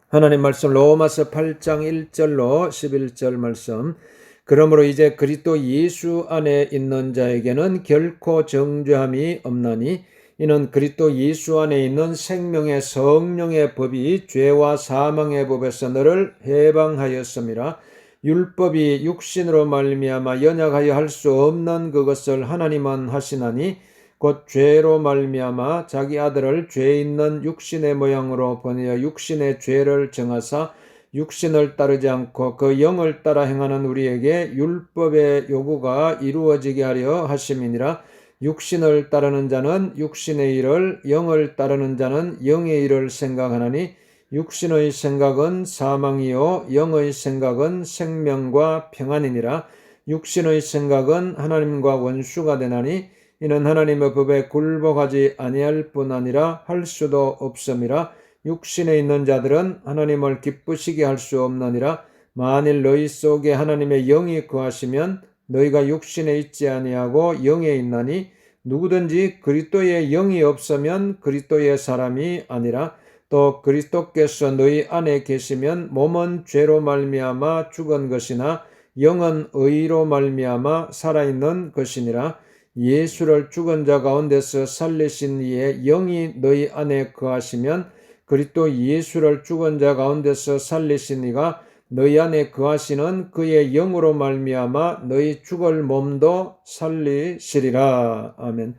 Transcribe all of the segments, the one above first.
하나님 말씀 로마서 8장 1절로 11절 말씀. 그러므로 이제 그리스도 예수 안에 있는 자에게는 결코 정죄함이 없나니 이는 그리스도 예수 안에 있는 생명의 성령의 법이 죄와 사망의 법에서 너를 해방하였음이라. 율법이 육신으로 말미암아 연약하여 할 수 없는 그것을 하나님은 하시나니 곧 죄로 말미암아 자기 아들을 죄 있는 육신의 모양으로 보내어 육신의 죄를 정하사 육신을 따르지 않고 그 영을 따라 행하는 우리에게 율법의 요구가 이루어지게 하려 하심이니라. 육신을 따르는 자는 육신의 일을, 영을 따르는 자는 영의 일을 생각하나니 육신의 생각은 사망이요 영의 생각은 생명과 평안이니라. 육신의 생각은 하나님과 원수가 되나니 이는 하나님의 법에 굴복하지 아니할 뿐 아니라 할 수도 없음이라. 육신에 있는 자들은 하나님을 기쁘시게 할 수 없느니라. 만일 너희 속에 하나님의 영이 거하시면 너희가 육신에 있지 아니하고 영에 있나니 누구든지 그리스도의 영이 없으면 그리스도의 사람이 아니라. 또 그리스도께서 너희 안에 계시면 몸은 죄로 말미암아 죽은 것이나 영은 의로 말미암아 살아있는 것이니라. 예수를 죽은 자 가운데서 살리신 이의 영이 너희 안에 거하시면 그리스도 예수를 죽은 자 가운데서 살리신 이가 너희 안에 거하시는 그의 영으로 말미암아 너희 죽을 몸도 살리시리라. 아멘.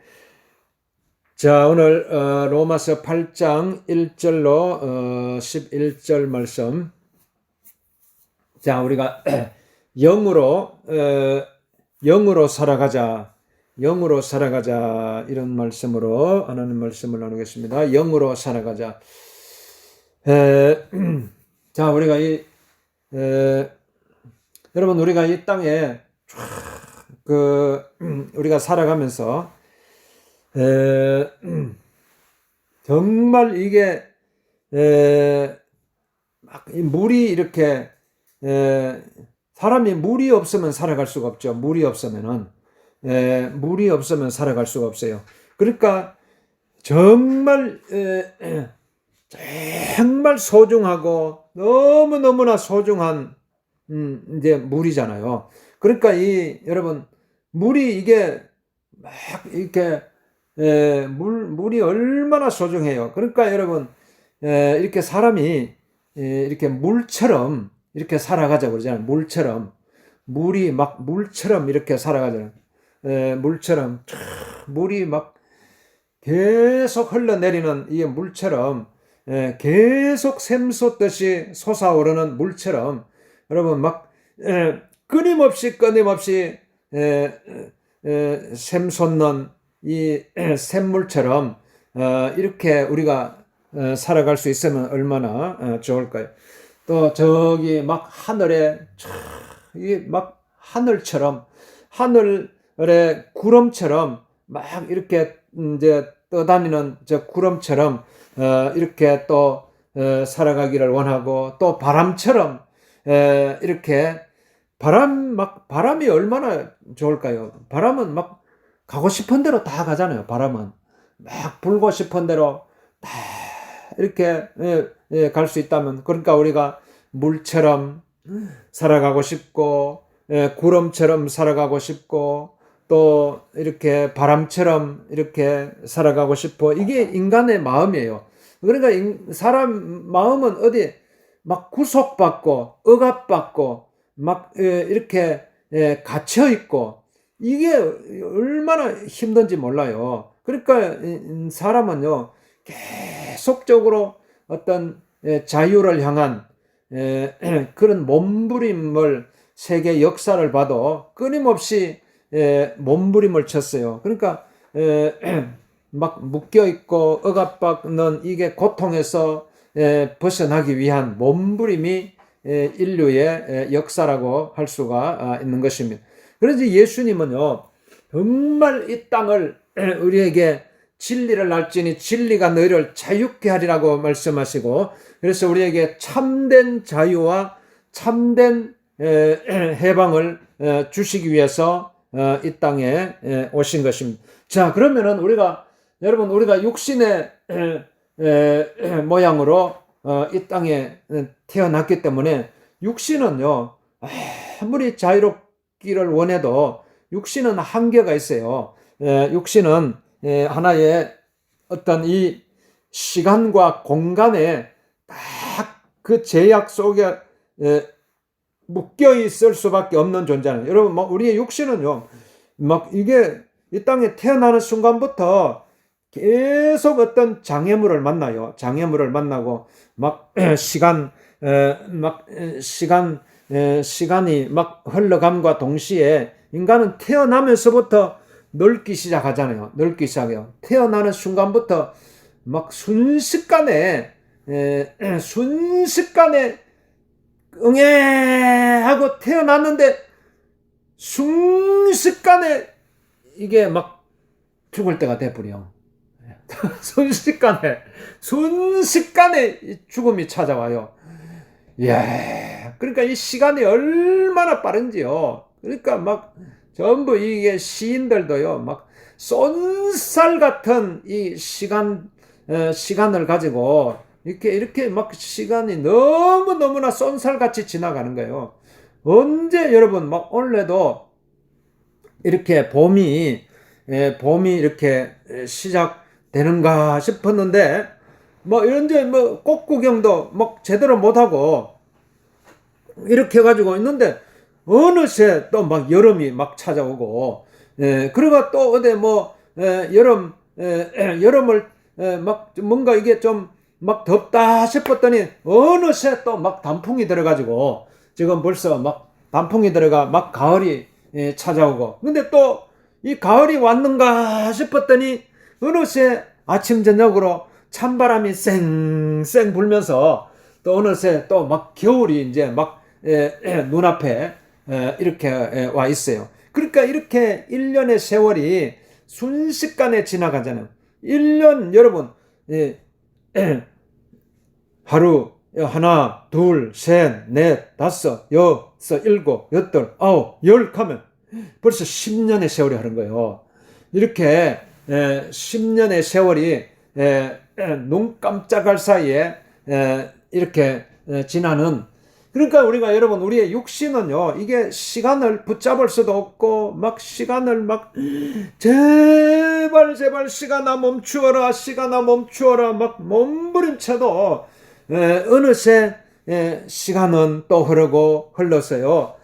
자, 오늘 로마서 8장 1절로 11절 말씀. 자, 우리가 영으로 살아가자. 영으로 살아가자. 이런 말씀으로 하나님 말씀을 나누겠습니다. 영으로 살아가자. 자, 우리가 여러분, 우리가 이 땅에 우리가 살아가면서 정말 이게 막 물이 이렇게 사람이 물이 없으면 살아갈 수가 없죠. 물이 없으면 살아갈 수가 없어요. 그러니까 정말 소중하고 너무너무나 소중한 이제 물이잖아요. 그러니까 여러분, 물이 이게 막 이렇게 물이 얼마나 소중해요. 그러니까 여러분, 이렇게 사람이 이렇게 물처럼 이렇게 살아가자고 그러잖아요. 물이 막 물처럼 이렇게 살아가잖아요. 물처럼 물이 막 계속 흘러내리는 이 물처럼, 계속 샘솟듯이 솟아오르는 물처럼 여러분 막 끊임없이 샘솟는 이 샘물처럼 이렇게 우리가 살아갈 수 있으면 얼마나 좋을까요? 또 저기 막 하늘에 막 하늘처럼, 하늘의 구름처럼 막 이렇게 이제 떠다니는 저 구름처럼 이렇게 또 살아가기를 원하고, 또 바람처럼 이렇게 바람이 얼마나 좋을까요? 바람은 막 가고 싶은 대로 다 가잖아요. 바람은 막 불고 싶은 대로 다 이렇게 갈 수 있다면, 그러니까 우리가 물처럼 살아가고 싶고, 구름처럼 살아가고 싶고, 또 이렇게 바람처럼 이렇게 살아가고 싶어. 이게 인간의 마음이에요. 그러니까 사람 마음은 어디 막 구속받고 억압받고 막 이렇게 갇혀 있고, 이게 얼마나 힘든지 몰라요. 그러니까 사람은요, 계속적으로 어떤 자유를 향한 그런 몸부림을, 세계 역사를 봐도 끊임없이 몸부림을 쳤어요. 그러니까 막 묶여있고 억압받는 이게 고통에서 벗어나기 위한 몸부림이 인류의 역사라고 할 수가 있는 것입니다. 그래서 예수님은요, 정말 이 땅을 우리에게 진리를 알지니 진리가 너희를 자유케 하리라고 말씀하시고, 그래서 우리에게 참된 자유와 참된 해방을 주시기 위해서 이 땅에 오신 것입니다. 자, 그러면은 우리가 육신의 모양으로 이 땅에 태어났기 때문에 육신은요, 아무리 자유롭기를 원해도 육신은 한계가 있어요. 육신은 하나의 어떤 이 시간과 공간에 딱 그 제약 속에 묶여 있을 수밖에 없는 존재는, 여러분, 뭐 우리의 육신은요, 막 이게 이 땅에 태어나는 순간부터 계속 어떤 장애물을 만나요. 장애물을 만나고 막 시간이 막 흘러감과 동시에 인간은 태어나면서부터 늙기 시작하잖아요. 늙기 시작해요. 태어나는 순간부터 막 순식간에 응애 하고 태어났는데 순식간에 이게 막 죽을 때가 돼버려. 순식간에 죽음이 찾아와요. 이야, 그러니까 이 시간이 얼마나 빠른지요. 그러니까 막 전부 이게 시인들도요, 막 쏜살 같은 이 시간을 가지고 이렇게 막 시간이 너무나 쏜살같이 지나가는 거예요. 언제 여러분 막 원래도 이렇게 봄이 이렇게 시작되는가 싶었는데, 뭐 이런데 뭐 꽃 구경도 막 제대로 못하고 이렇게 해가지고 있는데 어느새 또 막 여름이 막 찾아오고, 그러가 또 어디 뭐 여름을 막 뭔가 이게 좀 막 덥다 싶었더니 어느새 또 막 단풍이 들어가지고 지금 벌써 막 단풍이 들어가 막 가을이 찾아오고, 근데 또 이 가을이 왔는가 싶었더니 어느새 아침 저녁으로 찬바람이 쌩쌩 불면서 또 어느새 또 막 겨울이 이제 막 눈앞에 이렇게 와 있어요. 그러니까 이렇게 1년의 세월이 순식간에 지나가잖아요. 1년 여러분, 하루 하나, 둘, 셋, 넷, 다섯, 여섯, 일곱, 여덟, 아홉, 열 하면 벌써 10년의 세월이 하는 거예요. 이렇게 10년의 세월이 눈 깜짝할 사이에 이렇게 지나는, 그러니까 우리가 여러분 우리의 육신은요, 이게 시간을 붙잡을 수도 없고 막 시간을 막 제발 시간아 멈추어라 막 몸부림쳐도 어느새 시간은 또 흐르고 흘렀어요.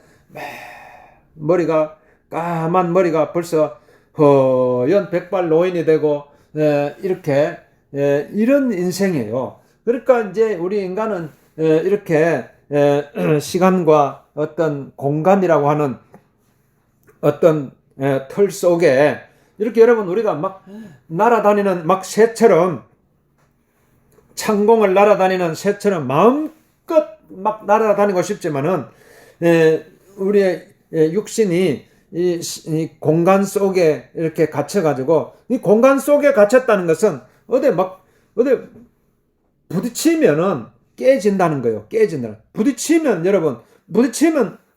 까만 머리가 벌써 허연 백발 노인이 되고 이렇게 이런 인생이에요. 그러니까 이제 우리 인간은 이렇게 시간과 어떤 공간이라고 하는 어떤 틀 속에 이렇게 여러분 우리가 막 날아다니는 막 새처럼, 창공을 날아다니는 새처럼 마음껏 막 날아다니고 싶지만은 우리의 육신이 이 공간 속에 이렇게 갇혀가지고, 이 공간 속에 갇혔다는 것은 어디 부딪히면은 깨진다는 거예요. 부딪히면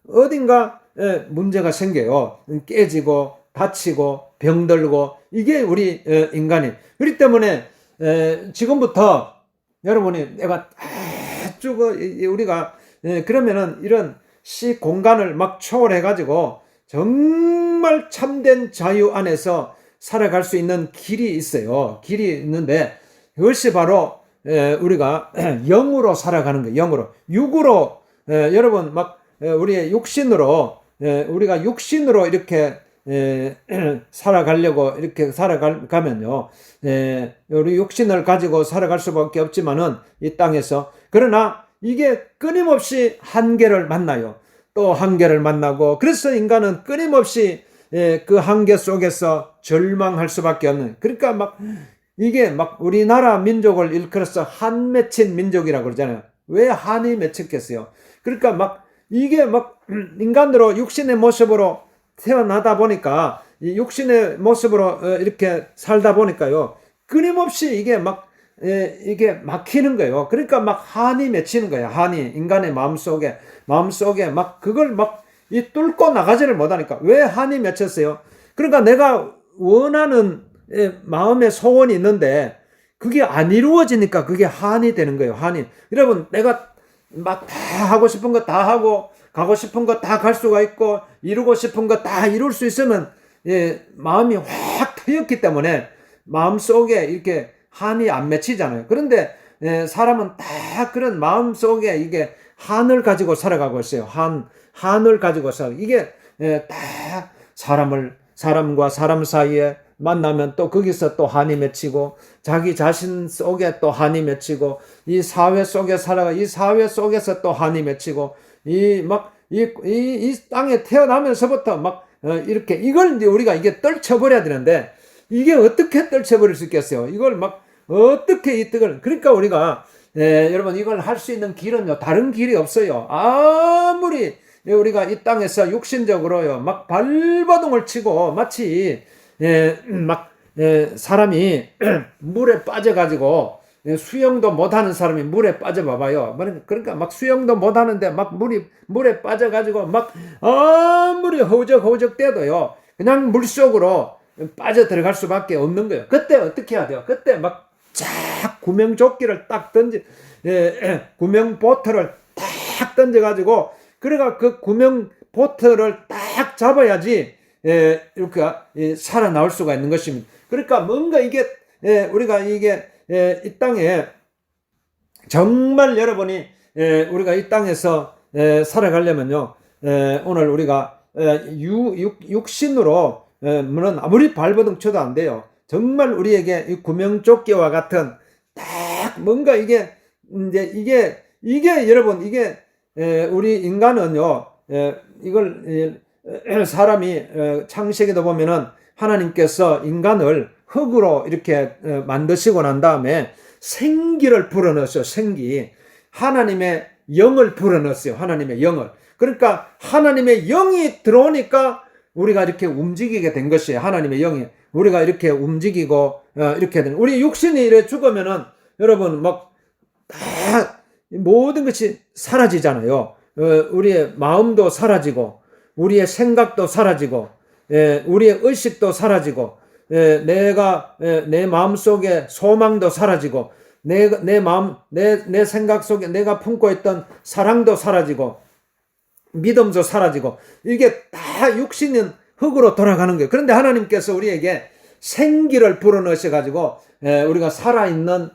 어딘가 문제가 생겨요. 깨지고 다치고 병들고, 이게 우리 인간이. 그렇기 때문에 지금부터 여러분이 내가 쭉 우리가 그러면은 이런 시 공간을 막 초월해 가지고 정말 참된 자유 안에서 살아갈 수 있는 길이 있어요. 길이 있는데 그것이 바로 우리가 영으로 살아가는 거예요. 영으로. 육으로 여러분 막 우리의 육신으로 우리가 육신으로 이렇게 살아가려고 이렇게 살아가면요, 우리 육신을 가지고 살아갈 수밖에 없지만은 이 땅에서, 그러나 이게 끊임없이 한계를 만나요. 또 한계를 만나고, 그래서 인간은 끊임없이 그 한계 속에서 절망할 수밖에 없는, 그러니까 막 이게 막 우리나라 민족을 일컬어서 한 맺힌 민족이라고 그러잖아요. 왜 한이 맺혔겠어요? 그러니까 막 이게 막 인간으로 육신의 모습으로 태어나다 보니까 이 육신의 모습으로 이렇게 살다 보니까요, 끊임없이 이게 막히는 거예요. 그러니까 막 한이 맺히는 거예요. 한이 인간의 마음속에 막 그걸 막 이 뚫고 나가지를 못하니까. 왜 한이 맺혔어요? 그러니까 내가 원하는 마음의 소원이 있는데 그게 안 이루어지니까 그게 한이 되는 거예요. 한이. 여러분, 내가 막 다 하고 싶은 거 다 하고 가고 싶은 거 다 갈 수가 있고 이루고 싶은 거 다 이룰 수 있으면 마음이 확 트였기 때문에 마음속에 이렇게 한이 안 맺히잖아요. 그런데 사람은 다 그런 마음속에 이게 한을 가지고 살아가고 있어요. 한을 가지고 이게 다 사람과 사람 사이에 만나면 또 거기서 또 한이 맺히고 자기 자신 속에 또 한이 맺히고 이 사회 속에 살아가 이 사회 속에서 또 한이 맺히고 이 땅에 태어나면서부터 이렇게 이걸 이제 우리가 이게 떨쳐버려야 되는데 이게 어떻게 떨쳐버릴 수 있겠어요? 이걸 어떻게 이 뜻을 그러니까 우리가 여러분 이걸 할 수 있는 길은요 다른 길이 없어요. 아무리 우리가 이 땅에서 육신적으로요 발버둥을 치고 마치 사람이 물에 빠져가지고 수영도 못하는 사람이 물에 빠져봐봐요. 그러니까 수영도 못하는데 물에 빠져가지고 아무리 허우적허우적 대도요 그냥 물속으로 빠져 들어갈 수밖에 없는 거예요. 그때 어떻게 해야 돼요? 그때 쫙 구명조끼를 딱 구명보트를 딱 던져가지고 그래가 그 구명보트를 딱 잡아야지 이렇게 살아나올 수가 있는 것입니다. 그러니까 뭔가 이게 우리가 이게 이 땅에 정말 여러분이 우리가 이 땅에서 살아가려면요 오늘 우리가 육신으로 물론 아무리 발버둥 쳐도 안 돼요. 정말 우리에게 이 구명조끼와 같은 딱 뭔가 이게 여러분 이게 우리 인간은요 이걸 사람이 창세기도 보면은 하나님께서 인간을 흙으로 이렇게 만드시고 난 다음에 생기를 불어넣었어요. 생기. 하나님의 영을 불어넣었어요. 하나님의 영을. 그러니까 하나님의 영이 들어오니까 우리가 이렇게 움직이게 된 것이에요. 하나님의 영이. 우리가 이렇게 움직이고 이렇게 된. 우리 육신이 이래 죽으면은 여러분 다 모든 것이 사라지잖아요. 우리의 마음도 사라지고 우리의 생각도 사라지고 우리의 의식도 사라지고 내 마음 속에 소망도 사라지고 내 생각 속에 내가 품고 있던 사랑도 사라지고 믿음도 사라지고 이게 다 육신은 흙으로 돌아가는 거예요. 그런데 하나님께서 우리에게 생기를 불어넣으셔 가지고 우리가 살아있는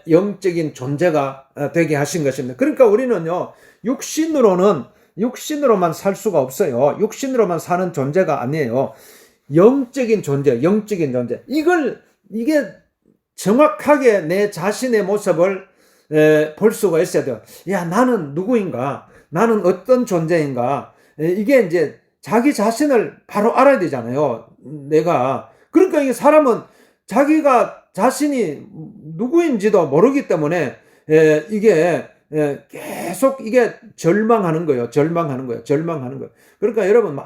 영적인 존재가 되게 하신 것입니다. 그러니까 우리는요 육신으로만 살 수가 없어요. 육신으로만 사는 존재가 아니에요. 영적인 존재. 이게 정확하게 내 자신의 모습을 볼 수가 있어야 돼요. 야, 나는 누구인가? 나는 어떤 존재인가? 이게 이제 자기 자신을 바로 알아야 되잖아요. 그러니까 이게 사람은 자기가 자신이 누구인지도 모르기 때문에 이게 계속 이게 절망하는 거예요. 그러니까 여러분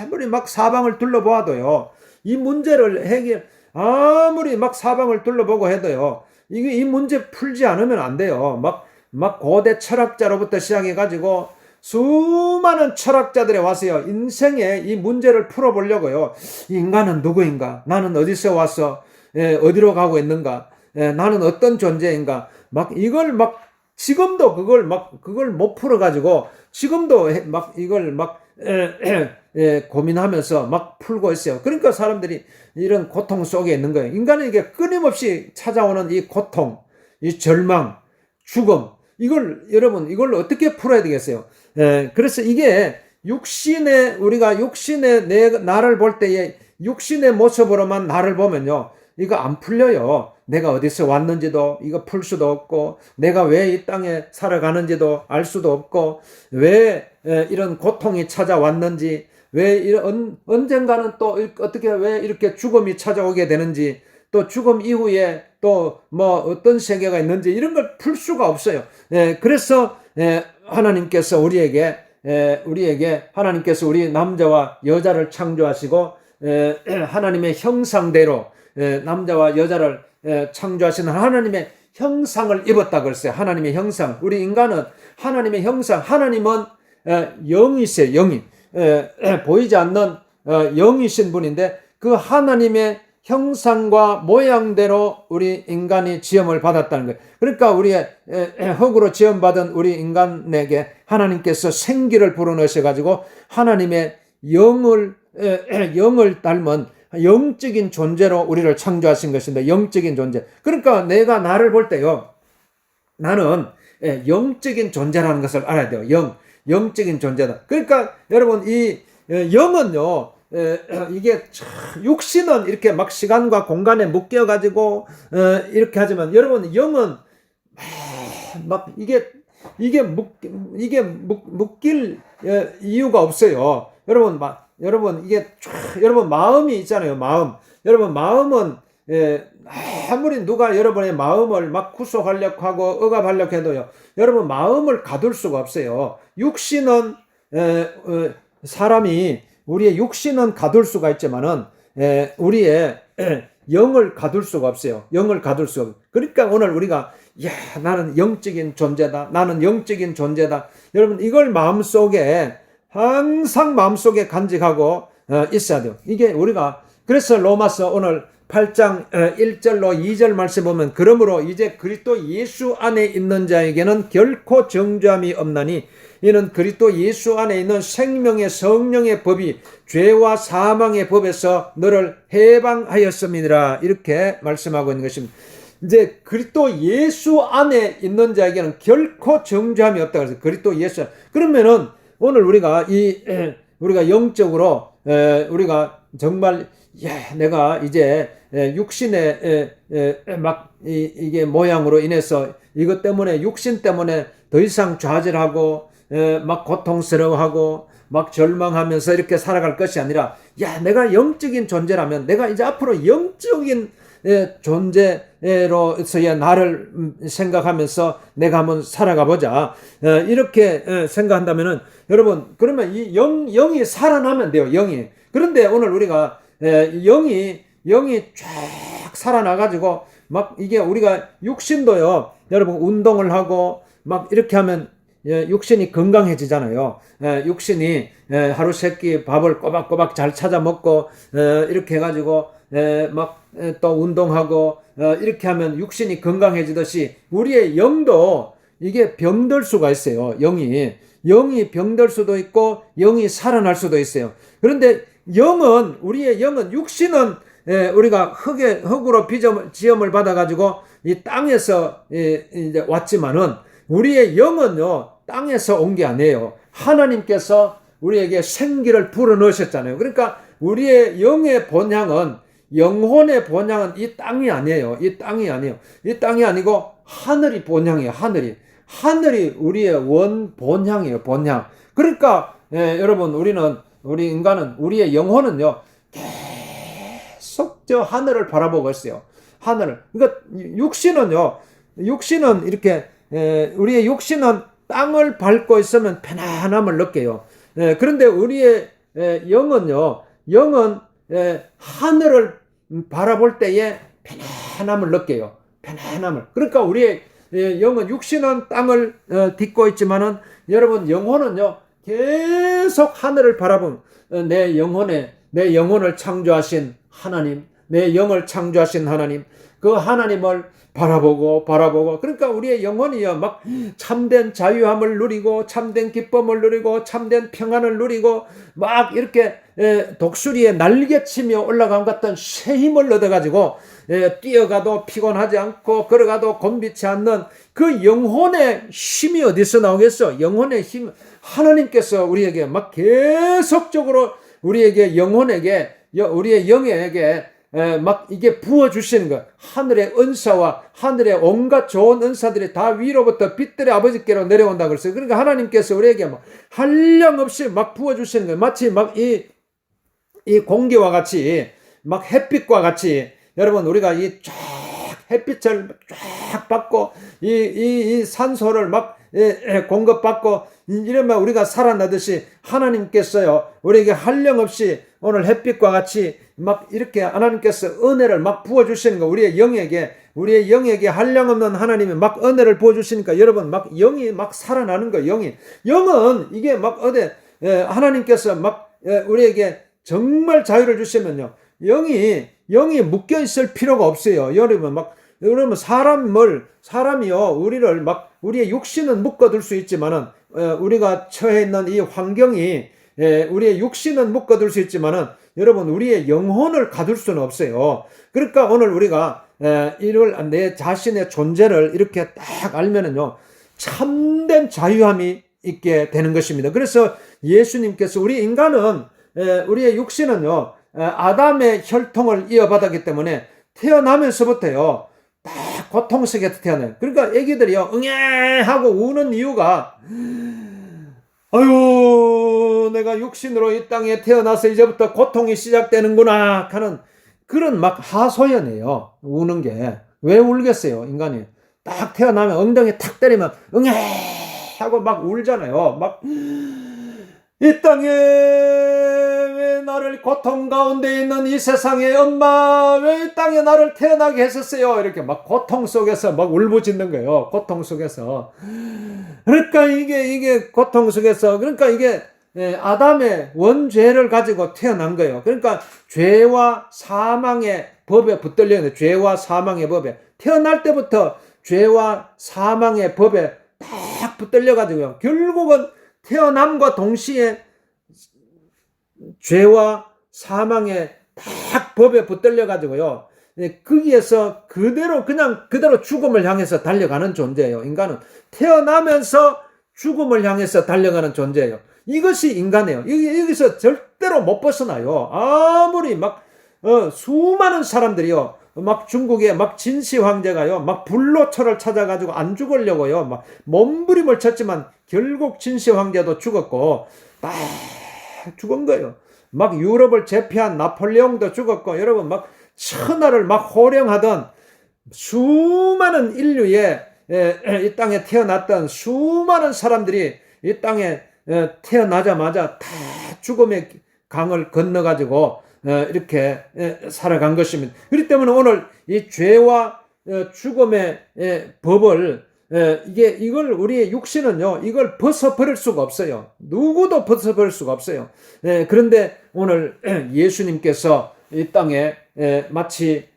아무리 사방을 둘러보아도요. 이 문제를 아무리 사방을 둘러보고 해도요. 이 문제 풀지 않으면 안 돼요. 고대 철학자로부터 시작해가지고 수많은 철학자들이 와서요. 인생의 이 문제를 풀어보려고요. 인간은 누구인가? 나는 어디서 왔어? 어디로 가고 있는가? 나는 어떤 존재인가? 이걸 지금도 그걸 못 풀어가지고 지금도 이걸 고민하면서 풀고 있어요. 그러니까 사람들이 이런 고통 속에 있는 거예요. 인간은 이게 끊임없이 찾아오는 이 고통, 이 절망, 죽음, 여러분, 이걸 어떻게 풀어야 되겠어요? 그래서 이게 우리가 육신의 나를 볼 때에 육신의 모습으로만 나를 보면요. 이거 안 풀려요. 내가 어디서 왔는지도 이거 풀 수도 없고, 내가 왜 이 땅에 살아가는지도 알 수도 없고, 왜 이런 고통이 찾아왔는지, 왜 언젠가는 또 어떻게 왜 이렇게 죽음이 찾아오게 되는지, 또 죽음 이후에 또 어떤 세계가 있는지 이런 걸 풀 수가 없어요. 그래서 하나님께서 하나님께서 우리 남자와 여자를 창조하시고 하나님의 형상대로 남자와 여자를 창조하시는 하나님의 형상을 입었다 그랬어요. 하나님의 형상. 우리 인간은 하나님의 형상. 하나님은 영이세요. 영이. 보이지 않는 영이신 분인데 그 하나님의 형상과 모양대로 우리 인간이 지음을 받았다는 거예요. 그러니까 우리의 흙으로 지음받은 우리 인간에게 하나님께서 생기를 불어넣으셔가지고 하나님의 영을 닮은 영적인 존재로 우리를 창조하신 것인데, 영적인 존재. 그러니까 내가 나를 볼 때요, 나는 영적인 존재라는 것을 알아야 돼요. 영적인 존재다. 그러니까 여러분, 이 영은요, 이게 육신은 이렇게 막 시간과 공간에 묶여 가지고 이렇게 하지만, 여러분, 영은 막 이게 묶일 이유가 없어요. 여러분 이게 여러분 마음이 있잖아요. 여러분 마음은 아무리 누가 여러분의 마음을 막 구속하려고 하고 억압하려고 해도요, 여러분 마음을 가둘 수가 없어요. 육신은 사람이 우리의 육신은 가둘 수가 있지만은 우리의 영을 가둘 수가 없어요. 영을 가둘 수가 없어요. 그러니까 오늘 우리가 나는 영적인 존재다. 나는 영적인 존재다. 여러분 이걸 마음속에 항상 마음속에 간직하고 있어야 돼요. 이게 우리가 그래서 로마서 오늘 8장 1절로 2절 말씀 보면, 그러므로 이제 그리스도 예수 안에 있는 자에게는 결코 정죄함이 없나니 이는 그리스도 예수 안에 있는 생명의 성령의 법이 죄와 사망의 법에서 너를 해방하였음이니라. 이렇게 말씀하고 있는 것입니다. 이제 그리스도 예수 안에 있는 자에게는 결코 정죄함이 없다 그래서 그리스도 예수. 그러면은 오늘 우리가 우리가 영적으로 우리가 정말 내가 이제 육신의 막 이게 모양으로 인해서 이것 때문에 육신 때문에 더 이상 좌절하고 막 고통스러워하고 막 절망하면서 이렇게 살아갈 것이 아니라, 내가 영적인 존재라면 내가 이제 앞으로 영적인 존재로서의 나를 생각하면서 내가 한번 살아가 보자. 이렇게 생각한다면은 여러분, 그러면 이 영이 살아나면 돼요. 영이. 그런데 오늘 우리가 영이 쫙 살아나가지고 막 이게 우리가 육신도요, 여러분 운동을 하고 막 이렇게 하면 육신이 건강해지잖아요. 육신이 하루 세끼 밥을 꼬박꼬박 잘 찾아 먹고 이렇게 해가지고 막 또 운동하고 이렇게 하면 육신이 건강해지듯이 우리의 영도 이게 병들 수가 있어요. 영이 병들 수도 있고 영이 살아날 수도 있어요. 그런데 우리의 영은, 육신은 우리가 흙으로 지음을 받아가지고 이 땅에서 이제 왔지만은, 우리의 영은요, 땅에서 온 게 아니에요. 하나님께서 우리에게 생기를 불어넣으셨잖아요. 그러니까 우리의 영의 본향은, 영혼의 본향은 이 땅이 아니에요. 이 땅이 아니고 하늘이 본향이에요. 하늘이 우리의 원 본향이에요. 본향. 그러니까 여러분, 우리 인간은, 우리의 영혼은요, 계속 저 하늘을 바라보고 있어요. 하늘을. 그러니까 육신은 이렇게 우리의 육신은 땅을 밟고 있으면 편안함을 느껴요. 그런데 우리의 영은 하늘을 바라볼 때에 편안함을 느껴요. 편안함을. 그러니까 우리의 영은, 육신은 땅을 딛고 있지만은, 여러분 영혼은요, 계속 하늘을 바라본 내 영혼을 창조하신 하나님, 내 영을 창조하신 하나님, 그 하나님을 바라보고. 그러니까 우리의 영혼이요, 막 참된 자유함을 누리고, 참된 기쁨을 누리고, 참된 평안을 누리고, 막 이렇게 독수리에 날개치며 올라간 같은 새 힘을 얻어가지고 뛰어가도 피곤하지 않고 걸어가도 곤비치 않는 그 영혼의 힘이 어디서 나오겠어? 영혼의 힘, 하나님께서 우리에게 막 계속적으로 우리의 영에게 막 이게 부어주시는 거. 하늘의 은사와 하늘의 온갖 좋은 은사들이 다 위로부터 빛들의 아버지께로 내려온다 그랬어요. 그러니까 하나님께서 우리에게 막 한량없이 막 부어주시는 거예요. 마치 막 이 공기와 같이, 막 햇빛과 같이, 여러분 우리가 이 쫙 햇빛을 쫙 받고 이 산소를 막 공급받고 이러면 우리가 살아나듯이, 하나님께서요 우리에게 한량없이 오늘 햇빛과 같이 막 이렇게 하나님께서 은혜를 막 부어주시는 거. 우리의 영에게 한량없는 하나님이 막 은혜를 부어주시니까 여러분 막 영이 막 살아나는 거예요. 영은 이게 막 하나님께서 막 우리에게 정말 자유를 주시면요, 영이 묶여 있을 필요가 없어요. 여러분 사람이요 우리를 막 우리의 육신은 묶어둘 수 있지만은 우리가 처해 있는 이 환경이 우리의 육신은 묶어둘 수 있지만은 여러분 우리의 영혼을 가둘 수는 없어요. 그러니까 오늘 우리가 이를 내 자신의 존재를 이렇게 딱 알면은요 참된 자유함이 있게 되는 것입니다. 그래서 예수님께서 우리 인간은 우리의 육신은요 아담의 혈통을 이어받았기 때문에 태어나면서부터요 딱 고통 속에서 태어나요. 그러니까 애기들이요 응애 하고 우는 이유가 아유 내가 육신으로 이 땅에 태어나서 이제부터 고통이 시작되는구나 하는 그런 막 하소연이에요. 우는 게. 왜 울겠어요 인간이. 딱 태어나면 엉덩이 탁 때리면 응애 하고 막 울잖아요. 막 이 땅에 왜 나를 고통 가운데 있는 이 세상에 엄마 왜 이 땅에 나를 태어나게 했었어요. 이렇게 막 고통 속에서 막 울부짖는 거예요. 고통 속에서. 그러니까 이게 고통 속에서 그러니까 이게 아담의 원죄를 가지고 태어난 거예요. 그러니까 죄와 사망의 법에 붙들려 있는 죄와 사망의 법에 태어날 때부터 죄와 사망의 법에 딱 붙들려 가지고요. 결국은 태어남과 동시에 죄와 사망의 딱 법에 붙들려 가지고요. 거기에서 그대로 죽음을 향해서 달려가는 존재예요. 인간은 태어나면서 죽음을 향해서 달려가는 존재예요. 이것이 인간이에요. 여기서 절대로 못 벗어나요. 아무리 막 수많은 사람들이요. 막 중국의 막 진시 황제가요. 막 불로초를 찾아가지고 안 죽으려고요. 막 몸부림을 쳤지만 결국 진시 황제도 죽었고 다 죽은 거예요. 막 유럽을 제패한 나폴레옹도 죽었고 여러분 막 천하를 막 호령하던 수많은 인류의 이 땅에 태어났던 수많은 사람들이 이 땅에 태어나자마자 다 죽음의 강을 건너가지고 이렇게 살아간 것입니다. 그렇기 때문에 오늘 이 죄와 죽음의 법을 이걸 우리의 육신은요 이걸 벗어버릴 수가 없어요. 누구도 벗어버릴 수가 없어요. 그런데 오늘 예수님께서 이 땅에 마치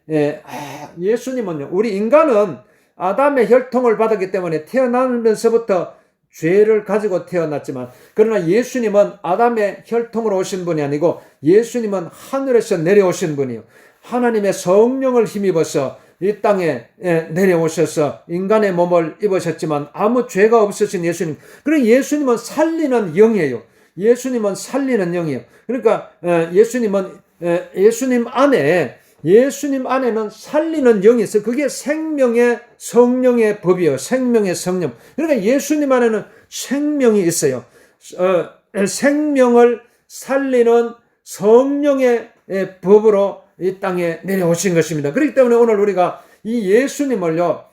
예수님은요 우리 인간은 아담의 혈통을 받았기 때문에 태어나면서부터 죄를 가지고 태어났지만 그러나 예수님은 아담의 혈통으로 오신 분이 아니고 예수님은 하늘에서 내려오신 분이요. 하나님의 성령을 힘입어서 이 땅에 내려오셔서 인간의 몸을 입으셨지만 아무 죄가 없으신 예수님. 그러니까 예수님은 살리는 영이에요. 예수님은 살리는 영이에요. 그러니까 예수님 안에는 살리는 영이 있어요. 그게 생명의 성령의 법이에요. 생명의 성령. 그러니까 예수님 안에는 생명이 있어요. 생명을 살리는 성령의 법으로 이 땅에 내려오신 것입니다. 그렇기 때문에 오늘 우리가 이 예수님을요,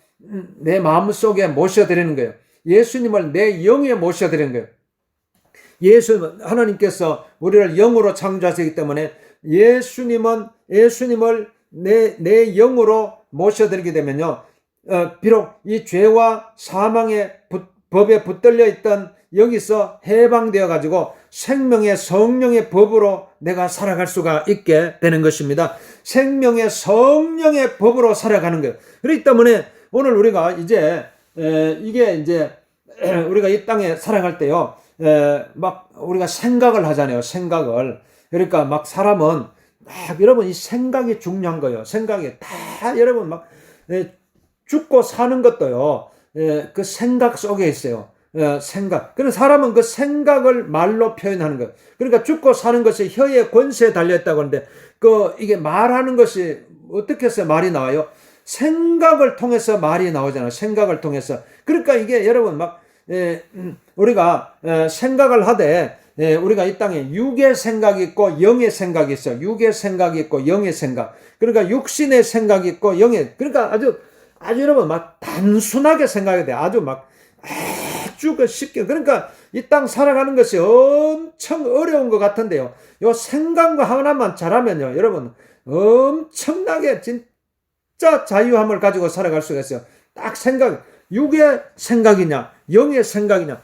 내 마음속에 모셔드리는 거예요. 예수님을 내 영에 모셔드리는 거예요. 하나님께서 우리를 영으로 창조하시기 때문에 예수님을 내 영으로 모셔드리게 되면요, 비록 이 죄와 사망의 법에 붙들려 있던 여기서 해방되어 가지고 생명의 성령의 법으로 내가 살아갈 수가 있게 되는 것입니다. 생명의 성령의 법으로 살아가는 거예요. 그렇기 때문에 오늘 우리가 우리가 이 땅에 살아갈 때요, 막 우리가 생각을 하잖아요. 생각을. 그러니까 막 사람은 여러분 이 생각이 중요한 거예요. 생각이 다 여러분 막 죽고 사는 것도요, 그 생각 속에 있어요. 생각. 그래서 사람은 그 생각을 말로 표현하는 거예요. 그러니까 죽고 사는 것이 혀의 권세에 달려있다고 하는데, 이게 말하는 것이 어떻게 해서 말이 나와요? 생각을 통해서 말이 나오잖아요. 생각을 통해서. 그러니까 이게 여러분 우리가 생각을 하되, 우리가 이 땅에 육의 생각이 있고 영의 생각이 있어요. 육의 생각이 있고 영의 생각. 그러니까 육신의 생각이 있고 그러니까 아주 여러분 단순하게 생각해야 돼. 아주 쉽게. 그러니까 이 땅 살아가는 것이 엄청 어려운 것 같은데요. 요 생각과 하나만 잘하면요, 여러분 엄청나게 진짜 자유함을 가지고 살아갈 수가 있어요. 딱 육의 생각이냐, 영의 생각이냐,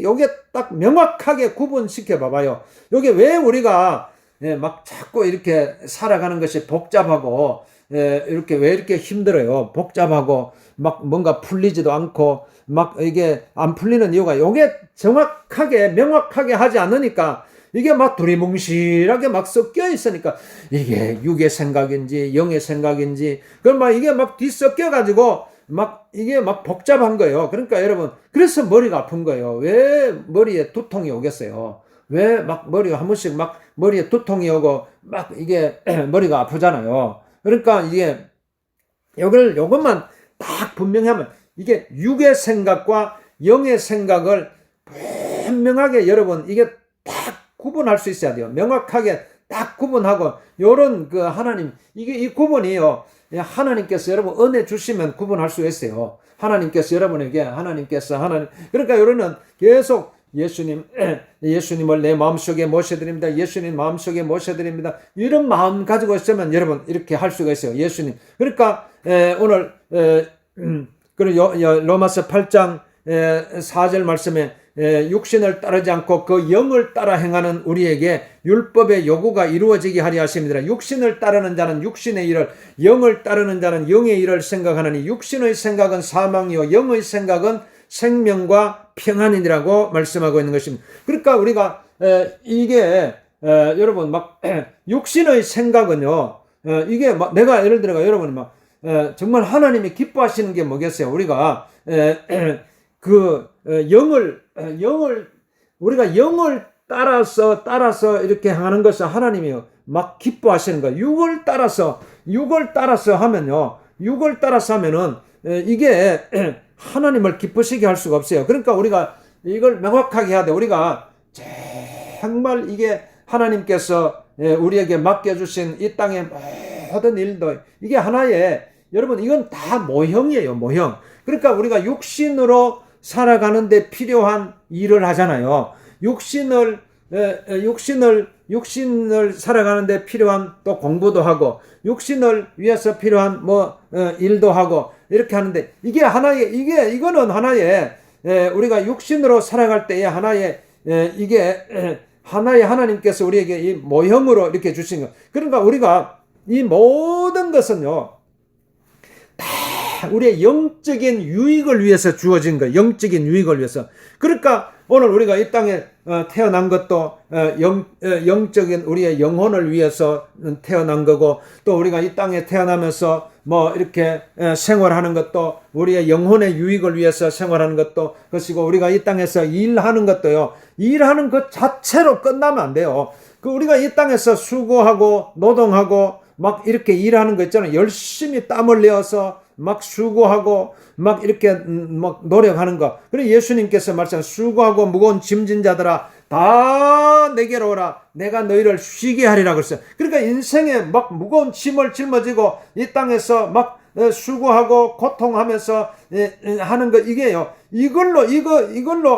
요게 딱 명확하게 구분시켜 봐봐요. 요게 왜 우리가 막 자꾸 이렇게 살아가는 것이 복잡하고, 이렇게 왜 이렇게 힘들어요? 복잡하고 막 뭔가 풀리지도 않고 막 이게 안 풀리는 이유가 이게 정확하게 명확하게 하지 않으니까 이게 막 두리뭉실하게 막 섞여 있으니까 이게 육의 생각인지 영의 생각인지 그럼 막 이게 막 뒤섞여 가지고 막 이게 막 복잡한 거예요. 그러니까 여러분, 그래서 머리가 아픈 거예요. 왜 머리에 두통이 오겠어요? 왜 막 머리가 한 번씩 막 머리에 두통이 오고 막 이게 머리가 아프잖아요. 그러니까 이게 요것만 딱 분명히 하면 이게 육의 생각과 영의 생각을 분명하게 여러분 이게 딱 구분할 수 있어야 돼요. 명확하게 딱 구분하고 요런 그 하나님 이게 이 구분이요. 하나님께서 여러분 은혜 주시면 구분할 수 있어요. 하나님께서 여러분에게 하나님 그러니까 요런은 계속 예수님을 내 마음속에 모셔드립니다. 예수님 마음속에 모셔드립니다. 이런 마음 가지고 있으면 여러분 이렇게 할 수가 있어요. 예수님. 그러니까 오늘 로마서 8장 4절 말씀에 육신을 따르지 않고 그 영을 따라 행하는 우리에게 율법의 요구가 이루어지게 하려 하십니다. 육신을 따르는 자는 육신의 일을, 영을 따르는 자는 영의 일을 생각하느니 육신의 생각은 사망이요 영의 생각은 생명과 평안이라고 말씀하고 있는 것입니다. 그러니까 우리가 이게 여러분 막 육신의 생각은요, 이게 막 내가 예를 들어 여러분이 막 정말 하나님이 기뻐하시는 게 뭐겠어요? 우리가 영을 우리가 영을 따라서 이렇게 하는 것을 하나님이 막 기뻐하시는 거예요. 육을 따라서 하면요, 육을 따라서 하면은 이게 하나님을 기쁘시게 할 수가 없어요. 그러니까 우리가 이걸 명확하게 해야 돼. 우리가 정말 이게 하나님께서 우리에게 맡겨주신 이 땅의 모든 일도 이게 하나의 여러분 이건 다 모형이에요. 모형. 그러니까 우리가 육신으로 살아가는데 필요한 일을 하잖아요. 육신을 살아가는데 필요한 또 공부도 하고 육신을 위해서 필요한 일도 하고 이렇게 하는데 이게 하나의 이거는 하나의 우리가 육신으로 살아갈 때의 하나의 이게 하나의 하나님께서 우리에게 이 모형으로 이렇게 주신 것. 그러니까 우리가 이 모든 것은요 다 우리의 영적인 유익을 위해서 주어진 거예요. 영적인 유익을 위해서. 그러니까 오늘 우리가 이 땅에 태어난 것도 영적인 우리의 영혼을 위해서 태어난 거고 또 우리가 이 땅에 태어나면서 이렇게 생활하는 것도 우리의 영혼의 유익을 위해서 생활하는 것도 것이고 우리가 이 땅에서 일하는 것도요. 일하는 것 자체로 끝나면 안 돼요. 우리가 이 땅에서 수고하고 노동하고 막 이렇게 일하는 거 있잖아요. 열심히 땀을 내어서 막 수고하고 막 이렇게 막 노력하는 거. 그래 예수님께서 말씀 수고하고 무거운 짐진 자들아 다 내게로 오라 내가 너희를 쉬게 하리라 그랬어요. 그러니까 인생에 막 무거운 짐을 짊어지고 이 땅에서 막 수고하고 고통하면서 하는 거 이게요. 이걸로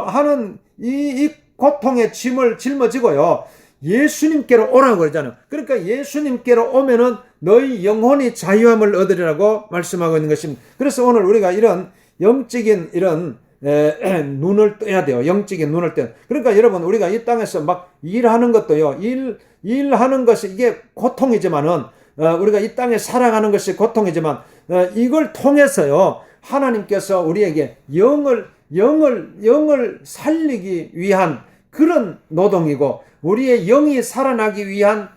하는 이 고통의 짐을 짊어지고요. 예수님께로 오라고 그러잖아요. 그러니까 예수님께로 오면은 너희 영혼이 자유함을 얻으리라고 말씀하고 있는 것입니다. 그래서 오늘 우리가 이런 영적인 이런 눈을 떠야 돼요. 영적인 눈을 떠야 돼요. 그러니까 여러분 우리가 이 땅에서 막 일하는 것도요. 일하는 것이 이게 고통이지만은 우리가 이 땅에 살아가는 것이 고통이지만 이걸 통해서요. 하나님께서 우리에게 영을 살리기 위한 그런 노동이고 우리의 영이 살아나기 위한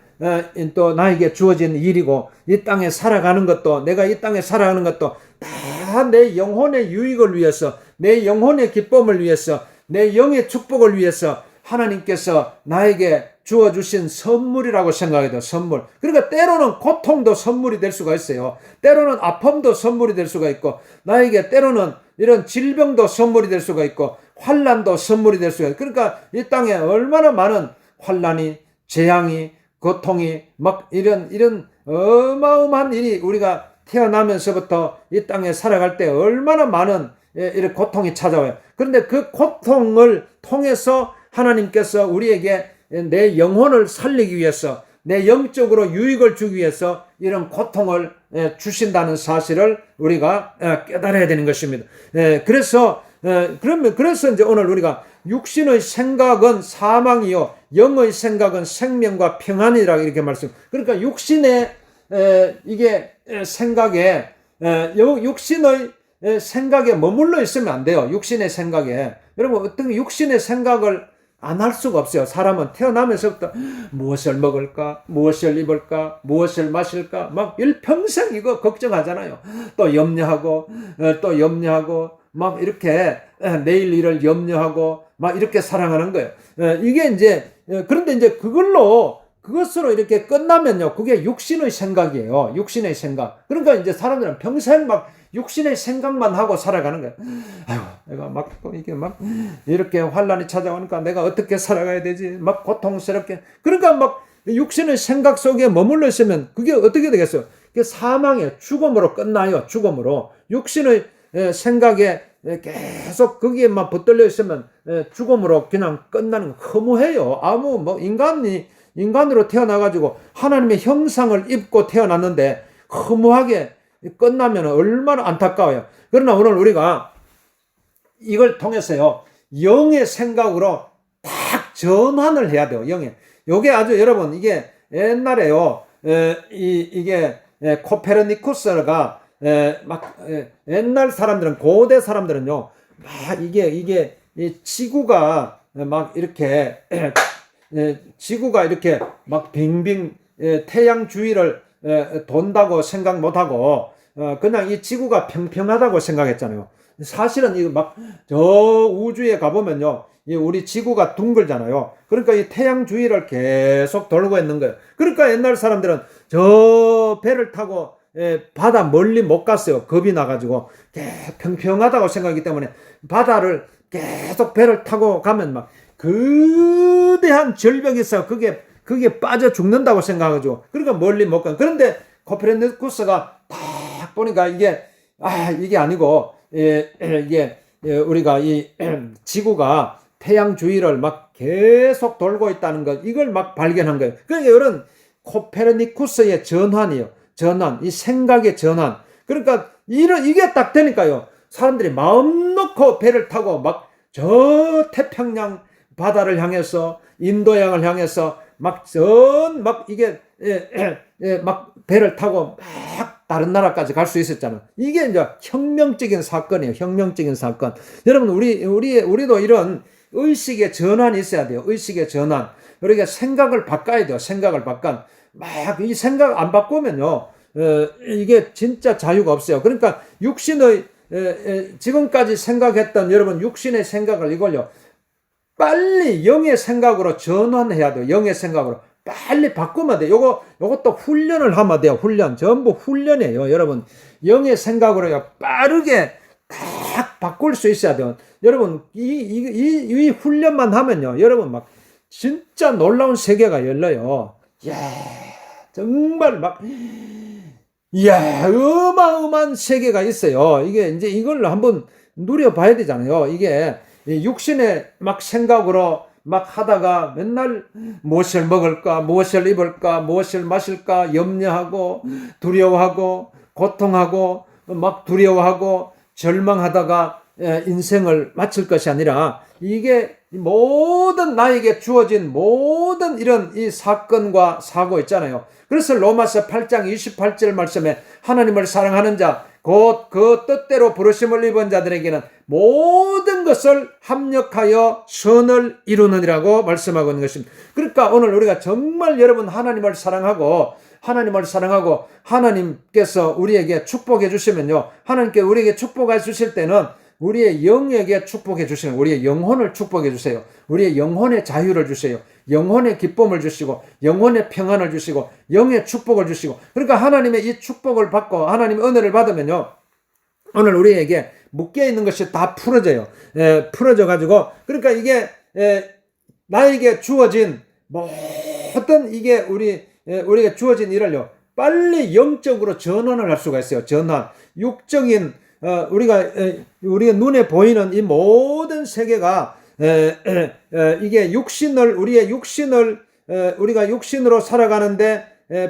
또 나에게 주어진 일이고 이 땅에 살아가는 것도 내가 이 땅에 살아가는 것도 다 내 영혼의 유익을 위해서 내 영혼의 기쁨을 위해서 내 영의 축복을 위해서 하나님께서 나에게 주어주신 선물이라고 생각해야 돼요. 선물. 그러니까 때로는 고통도 선물이 될 수가 있어요. 때로는 아픔도 선물이 될 수가 있고 나에게 때로는 이런 질병도 선물이 될 수가 있고 환난도 선물이 될 수가 있고 그러니까 이 땅에 얼마나 많은 환난이 재앙이 고통이 막 이런 어마어마한 일이 우리가 태어나면서부터 이 땅에 살아갈 때 얼마나 많은 이런 고통이 찾아와요. 그런데 그 고통을 통해서 하나님께서 우리에게 내 영혼을 살리기 위해서 내 영적으로 유익을 주기 위해서 이런 고통을 주신다는 사실을 우리가 깨달아야 되는 것입니다. 그래서 그러면 그래서 이제 오늘 우리가 육신의 생각은 사망이요 영의 생각은 생명과 평안이라 이렇게 말씀. 그러니까 육신의 이게 생각에 육신의 생각에 머물러 있으면 안 돼요. 육신의 생각에. 여러분 어떤 육신의 생각을 안 할 수가 없어요. 사람은 태어나면서부터 무엇을 먹을까, 무엇을 입을까, 무엇을 마실까, 막 일평생 이거 걱정하잖아요. 또 염려하고, 막 이렇게 내일 일을 염려하고, 막 이렇게 살아가는 거예요. 이게 이제, 그런데 이제 그것으로 이렇게 끝나면요. 그게 육신의 생각이에요. 육신의 생각. 그러니까 이제 사람들은 평생 막 육신의 생각만 하고 살아가는 거예요. 아유, 내가 막 이게 막 이렇게 환란이 찾아오니까 내가 어떻게 살아가야 되지? 막 고통스럽게. 그러니까 막 육신의 생각 속에 머물러 있으면 그게 어떻게 되겠어요? 그게 사망이에요. 죽음으로 끝나요. 죽음으로. 육신의 생각에 계속 거기에만 붙들려 있으면 죽음으로 그냥 끝나는 거 허무해요. 아무 뭐 인간으로 태어나가지고 하나님의 형상을 입고 태어났는데 허무하게 끝나면 얼마나 안타까워요. 그러나 오늘 우리가 이걸 통해서요, 영의 생각으로 딱 전환을 해야 돼요. 영의. 요게 아주 여러분, 이게 옛날에요, 이게 코페르니쿠스가 옛날 사람들은, 고대 사람들은요, 막 이게 이 지구가 막 이렇게 지구가 이렇게 막 빙빙 태양 주위를 돈다고 생각 못하고 그냥 이 지구가 평평하다고 생각했잖아요. 사실은 이거 막 저 우주에 가보면요, 이 우리 지구가 둥글잖아요. 그러니까 이 태양 주위를 계속 돌고 있는 거예요. 그러니까 옛날 사람들은 저 배를 타고 바다 멀리 못 갔어요. 겁이 나가지고 평평하다고 생각하기 때문에 바다를 계속 배를 타고 가면 막 거대한 절벽이 있어. 그게 빠져 죽는다고 생각하죠. 그러니까 멀리 못 가. 그런데 코페르니쿠스가 딱 보니까 이게 아니고, 이게 우리가 이 지구가 태양 주위를 막 계속 돌고 있다는 것, 이걸 막 발견한 거예요. 그러니까 이런 코페르니쿠스의 전환이에요. 전환, 이 생각의 전환. 그러니까 이게 딱 되니까요, 사람들이 마음 놓고 배를 타고 막 저 태평양 바다를 향해서, 인도양을 향해서 막 이게 막 배를 타고 막 다른 나라까지 갈 수 있었잖아. 이게 이제 혁명적인 사건이에요. 혁명적인 사건. 여러분, 우리도 이런 의식의 전환이 있어야 돼요. 의식의 전환. 우리가 생각을 바꿔야 돼요. 생각을 바꿔. 막 이 생각 안 바꾸면요, 이게 진짜 자유가 없어요. 그러니까 육신의 지금까지 생각했던 여러분 육신의 생각을 이걸요, 빨리 영의 생각으로 전환해야 돼요. 영의 생각으로 빨리 바꾸면 돼요. 요것도 훈련을 하면 돼요. 훈련. 전부 훈련이에요. 여러분, 영의 생각으로 빠르게 딱 바꿀 수 있어야 돼요. 여러분, 이 훈련만 하면요, 여러분 막 진짜 놀라운 세계가 열려요. 이야, 정말 막, 이야, 어마어마한 세계가 있어요. 이게 이제 이걸 한번 누려봐야 되잖아요. 이게 육신의 막 생각으로 막 하다가 맨날 무엇을 먹을까, 무엇을 입을까, 무엇을 마실까 염려하고 두려워하고 고통하고 막 두려워하고 절망하다가 인생을 마칠 것이 아니라, 이게 모든 나에게 주어진 모든 이런 이 사건과 사고 있잖아요. 그래서 로마서 8장 28절 말씀에 하나님을 사랑하는 자 곧 그 뜻대로 부르심을 입은 자들에게는 모든 것을 합력하여 선을 이루느니라고 말씀하고 있는 것입니다. 그러니까 오늘 우리가 정말 여러분 하나님을 사랑하고 하나님께서 우리에게 축복해 주시면요, 하나님께 우리에게 축복해 주실 때는 우리의 영에게 축복해 주시는, 우리의 영혼을 축복해 주세요. 우리의 영혼의 자유를 주세요. 영혼의 기쁨을 주시고 영혼의 평안을 주시고 영의 축복을 주시고. 그러니까 하나님의 이 축복을 받고 하나님의 은혜를 받으면요, 오늘 우리에게 묶여 있는 것이 다 풀어져요. 풀어져 가지고, 그러니까 이게 나에게 주어진 모든 이게 우리가 주어진 일을요, 빨리 영적으로 전환을 할 수가 있어요. 전환. 육적인 우리가 눈에 보이는 이 모든 세계가 이게 우리의 육신을 우리가 육신으로 살아가는데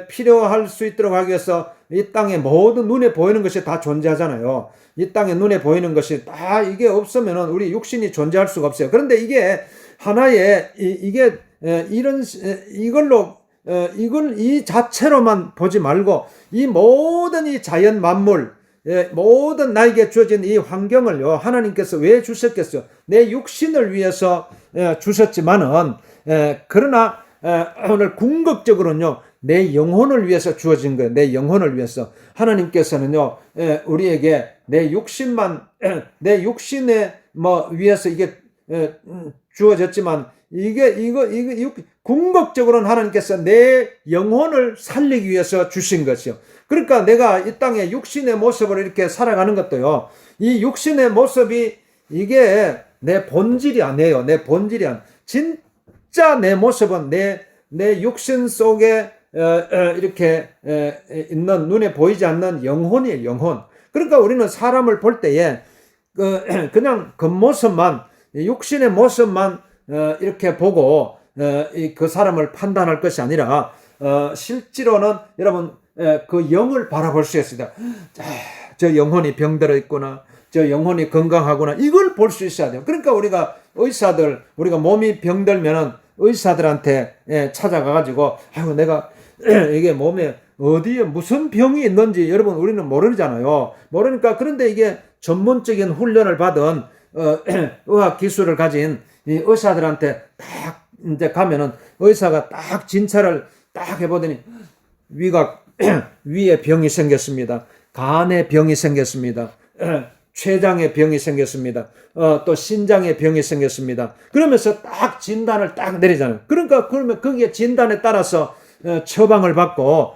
필요할 수 있도록 하기 위해서 이 땅에 모든 눈에 보이는 것이 다 존재하잖아요. 이 땅에 눈에 보이는 것이 다 이게 없으면은 우리 육신이 존재할 수가 없어요. 그런데 이게 하나의 이게 이걸로 이걸 이 자체로만 보지 말고 이 모든 이 자연 만물 모든 나에게 주어진 이 환경을요 하나님께서 왜 주셨겠어요? 내 육신을 위해서 주셨지만은 그러나 오늘 궁극적으로는요 내 영혼을 위해서 주어진 거예요. 내 영혼을 위해서 하나님께서는요 우리에게 내 육신만 내 육신에 위해서 이게 주어졌지만 이게 궁극적으로는 하나님께서 내 영혼을 살리기 위해서 주신 것이요. 그러니까 내가 이 땅에 육신의 모습으로 이렇게 살아가는 것도요. 이 육신의 모습이 이게 내 본질이 아니에요. 내 본질이 아니에요. 진짜 내 모습은 내 육신 속에 이렇게 있는 눈에 보이지 않는 영혼이에요. 영혼. 그러니까 우리는 사람을 볼 때에 그냥 겉모습만 육신의 모습만 이렇게 보고 그 사람을 판단할 것이 아니라 실제로는 여러분 그 영을 바라볼 수 있습니다. 저 영혼이 병들어 있구나. 저 영혼이 건강하구나. 이걸 볼 수 있어야 돼요. 그러니까 우리가 우리가 몸이 병들면은 의사들한테 찾아가가지고 아이고 내가 이게 몸에 어디에 무슨 병이 있는지 여러분 우리는 모르잖아요. 모르니까 그런데 이게 전문적인 훈련을 받은 의학 기술을 가진 이 의사들한테 딱 이제 가면은 의사가 딱 진찰을 딱 해보더니 위에 병이 생겼습니다. 간에 병이 생겼습니다. 췌장에 병이 생겼습니다. 또 신장에 병이 생겼습니다. 그러면서 딱 진단을 딱 내리잖아요. 그러니까 그러면 거기에 진단에 따라서 처방을 받고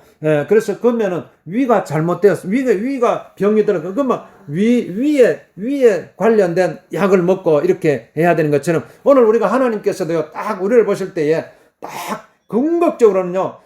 그래서 그러면은 위가 잘못되었어. 위가 병이 들어가. 그러면 위에 관련된 약을 먹고 이렇게 해야 되는 것처럼 오늘 우리가 하나님께서도요 딱 우리를 보실 때에 딱 궁극적으로는요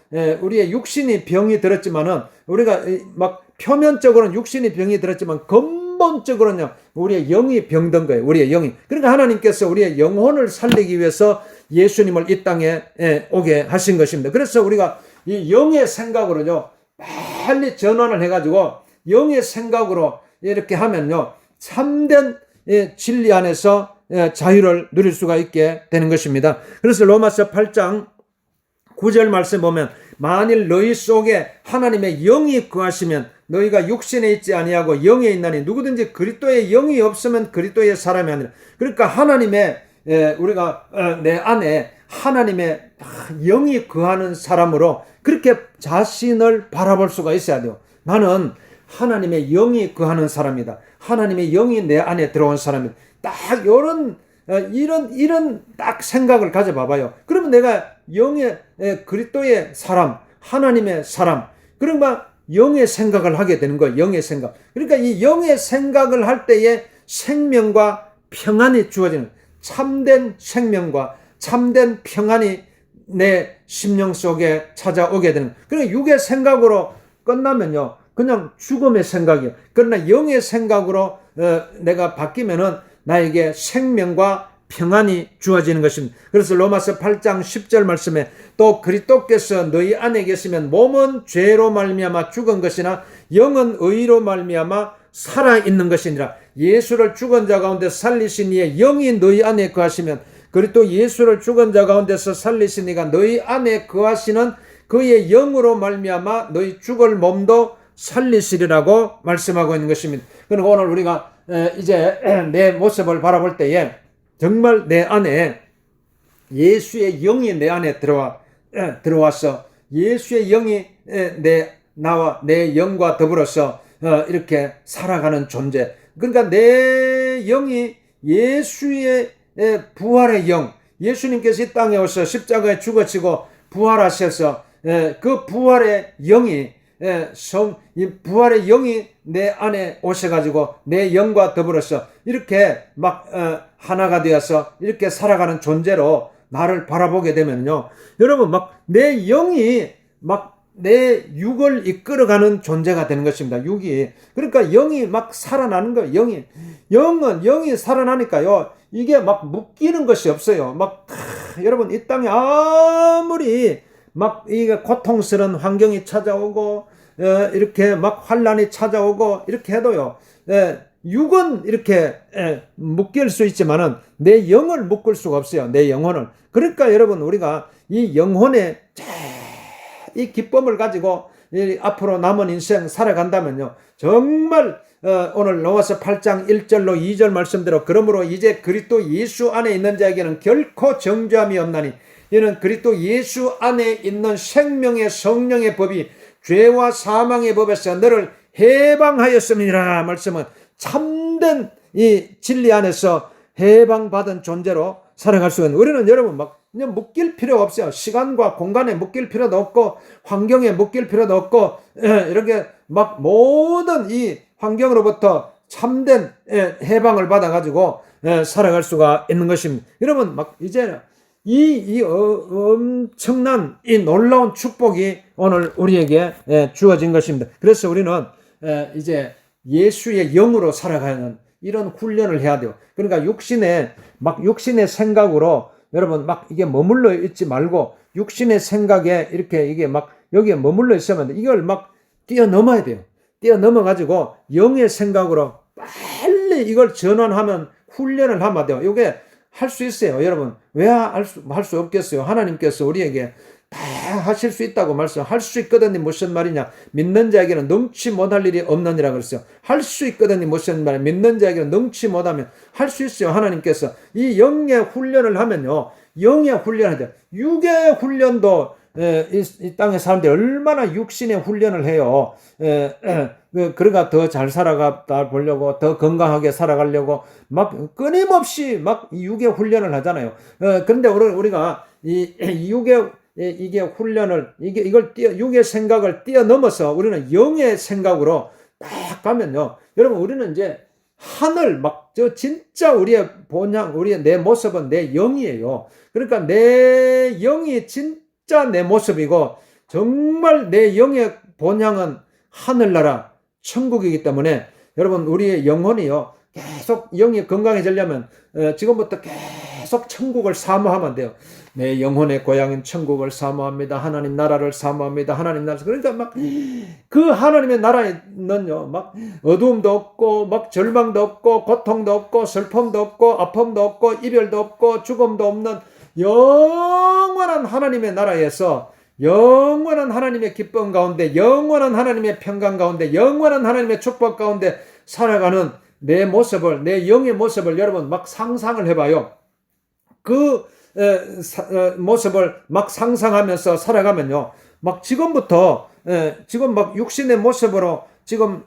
우리의 육신이 병이 들었지만은 우리가 막 표면적으로는 육신이 병이 들었지만 근본적으로는요 우리의 영이 병든 거예요. 우리의 영이. 그러니까 하나님께서 우리의 영혼을 살리기 위해서 예수님을 이 땅에 오게 하신 것입니다. 그래서 우리가 이 영의 생각으로요 빨리 전환을 해가지고 영의 생각으로 이렇게 하면요 참된 진리 안에서 자유를 누릴 수가 있게 되는 것입니다. 그래서 로마서 8장 9절 말씀 보면 만일 너희 속에 하나님의 영이 거하시면 너희가 육신에 있지 아니하고 영에 있나니 누구든지 그리스도의 영이 없으면 그리스도의 사람이 아니라. 그러니까 하나님의 우리가 내 안에 하나님의 영이 거하는 사람으로 그렇게 자신을 바라볼 수가 있어야 돼요. 나는 하나님의 영이 거하는 사람이다. 하나님의 영이 내 안에 들어온 사람이다. 딱 이런 딱 생각을 가져봐봐요. 그러면 내가 영의 그리스도의 사람, 하나님의 사람, 그러면 영의 생각을 하게 되는 거예요. 영의 생각. 그러니까 이 영의 생각을 할 때에 생명과 평안이 주어지는 참된 생명과 참된 평안이 내 심령 속에 찾아오게 되는. 그러니까 육의 생각으로 끝나면요 그냥 죽음의 생각이에요. 그러나 영의 생각으로 내가 바뀌면은 나에게 생명과 평안이 주어지는 것입니다. 그래서 로마서 8장 10절 말씀에 또 그리스도께서 너희 안에 계시면 몸은 죄로 말미암아 죽은 것이나 영은 의로 말미암아 살아있는 것이니라. 예수를 죽은 자 가운데 살리신 이의 영이 너희 안에 거하시면 그리스도 예수를 죽은 자 가운데서 살리신 이가 너희 안에 거하시는 그의 영으로 말미암아 너희 죽을 몸도 살리시리라고 말씀하고 있는 것입니다. 그리고 오늘 우리가 이제 내 모습을 바라볼 때에 정말 내 안에 예수의 영이 내 안에 들어와서 예수의 영이 나와 내 영과 더불어서 이렇게 살아가는 존재. 그러니까 내 영이 예수의 부활의 영, 예수님께서 이 땅에 오셔서 십자가에 죽어지고 부활하셔서 그 부활의 영이 이 부활의 영이 내 안에 오셔가지고 내 영과 더불어서 이렇게 막 하나가 되어서 이렇게 살아가는 존재로 나를 바라보게 되면요, 여러분 막 내 영이 막 내 육을 이끌어가는 존재가 되는 것입니다. 육이. 그러니까 영이 막 살아나는 거예요. 영이 살아나니까요, 이게 막 묶이는 것이 없어요. 막 여러분 이 땅에 아무리 막 이게 고통스러운 환경이 찾아오고 이렇게 막 환란이 찾아오고 이렇게 해도요. 육은 이렇게 묶일 수 있지만은 내 영을 묶을 수가 없어요. 내 영혼을. 그러니까 여러분 우리가 이 영혼의 이 기쁨을 가지고 앞으로 남은 인생 살아간다면요. 정말 오늘 로마서 8장 1절로 2절 말씀대로 그러므로 이제 그리스도 예수 안에 있는 자에게는 결코 정죄함이 없나니 이는 그리스도 예수 안에 있는 생명의 성령의 법이 죄와 사망의 법에서 너를 해방하였음이라. 말씀은 참된 이 진리 안에서 해방받은 존재로 살아갈 수 있는, 우리는 여러분 막 그냥 묶일 필요가 없어요. 시간과 공간에 묶일 필요도 없고 환경에 묶일 필요도 없고 이렇게 막 모든 이 환경으로부터 참된 해방을 받아가지고 살아갈 수가 있는 것입니다. 여러분 막 이제 이 엄청난 이 놀라운 축복이 오늘 우리에게 주어진 것입니다. 그래서 우리는 이제 예수의 영으로 살아가는 이런 훈련을 해야 돼요. 그러니까 육신의 생각으로 여러분 막 이게 머물러 있지 말고 육신의 생각에 이렇게 이게 막 여기에 머물러 있으면 이걸 막 뛰어넘어야 돼요. 뛰어넘어가지고 영의 생각으로 빨리 이걸 전환하면 훈련을 하면 돼요. 이게 할 수 있어요. 여러분 왜 할 수 없겠어요? 하나님께서 우리에게 다 하실 수 있다고 말씀할 수 있거든요. 무슨 말이냐? 믿는 자에게는 능치 못할 일이 없느니라 그랬어요. 할 수 있거든요. 무슨 말이냐? 믿는 자에게는 능치 못하면 할 수 있어요. 하나님께서 이 영의 훈련을 하면요. 영의 훈련을 해야 돼요. 육의 훈련도 이 땅의 사람들이 얼마나 육신의 훈련을 해요. 그러니까 더 잘 살아가다 보려고, 더 건강하게 살아가려고 막 끊임없이 막 육의 훈련을 하잖아요. 그런데 우리가 이 육의 이게 훈련을 육의 생각을 뛰어넘어서 우리는 영의 생각으로 딱 가면요. 여러분 우리는 이제 하늘 막 진짜 우리의 본향, 우리의 내 모습은 내 영이에요. 그러니까 내 영이 진짜 내 모습이고 정말 내 영의 본향은 하늘나라 천국이기 때문에 여러분 우리의 영혼이요. 계속 영이 건강해지려면 지금부터 계속 천국을 사모하면 돼요. 내 영혼의 고향인 천국을 사모합니다. 하나님 나라를 사모합니다. 하나님 나라. 그러니까 막 그 하나님의 나라에는요, 막 어두움도 없고, 막 절망도 없고, 고통도 없고, 슬픔도 없고, 아픔도 없고, 이별도 없고, 죽음도 없는 영원한 하나님의 나라에서 영원한 하나님의 기쁨 가운데, 영원한 하나님의 평강 가운데, 영원한 하나님의 축복 가운데 살아가는 내 모습을, 내 영의 모습을 여러분 막 상상을 해봐요. 그 모습을 막 상상하면서 살아가면요. 막 지금부터 지금 막 육신의 모습으로 지금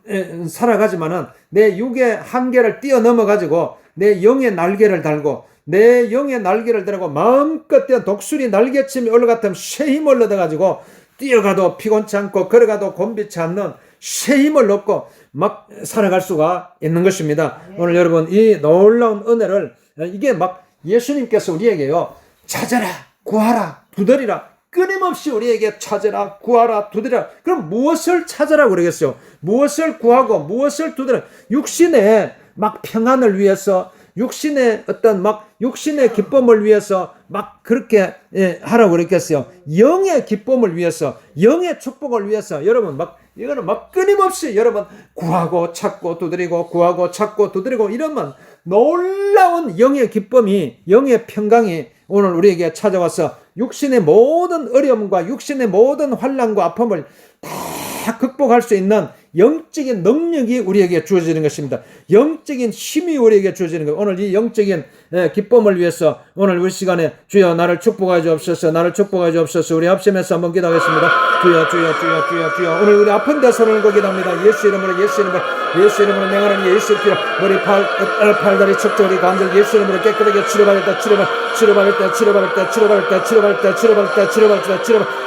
살아가지만은 내 육의 한계를 뛰어넘어 가지고 내 영의 날개를 달고 내 영의 날개를 달고 마음껏 뛰어 독수리 날개침이 올라갔다면 새 힘을 얻어가지고 뛰어가도 피곤치 않고 걸어가도 곤비치 않는 새 힘을 얻고 막 살아갈 수가 있는 것입니다. 오늘 여러분 이 놀라운 은혜를 이게 막 예수님께서 우리에게요. 찾아라, 구하라, 두드리라. 끊임없이 우리에게 찾아라, 구하라, 두드리라. 그럼 무엇을 찾아라 그러겠어요? 무엇을 구하고 무엇을 두드리라? 육신의 막 평안을 위해서, 육신의 어떤 막 육신의 기쁨을 위해서 막 그렇게 하라고 그랬겠어요. 영의 기쁨을 위해서, 영의 축복을 위해서 여러분 막 이거는 막 끊임없이 여러분 구하고 찾고 두드리고 구하고 찾고 두드리고 이러면 놀라운 영의 기쁨이, 영의 평강이 오늘 우리에게 찾아와서 육신의 모든 어려움과 육신의 모든 환난과 아픔을 다 극복할 수 있는 영적인 능력이 우리에게 주어지는 것입니다. 영적인 힘이 우리에게 주어지는 거예요. 오늘 이 영적인 기쁨을 위해서 오늘 우리 시간에 주여 나를 축복하여 주옵소서, 나를 축복하여 주옵소서. 우리 합심해서 한번 기도하겠습니다. 주여 주여 주여 주여 주여. 오늘 우리 아픈 데 손을 걸고 기도합니다. 예수 이름으로 예수 이름으로 예수 이름으로 맹하는 예수 피로 머리 팔다리 척추리 관절 예수 이름으로 깨끗하게 치료받을 때 치료받을 때 치료받을 때 치료받을 때 치료받을 때 치료받을 때 치료받을 때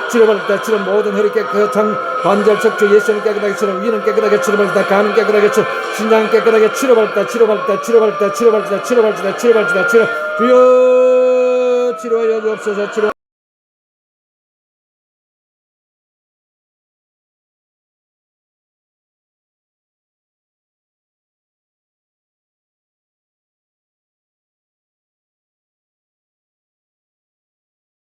치료받을 때 치료 모든 허리 깨끗한 관절 척추 예수는 깨끗하게 치료 위는 깨끗하게 치료받을 때 간은 깨끗하게 치료 신장은 깨끗하게 치료받을 때 치료받을 때 치료받을 때 치료받을 때 치료받을 때 치료받을 때 치료받을 때 치료 주여 치료하여 주옵소서. 치료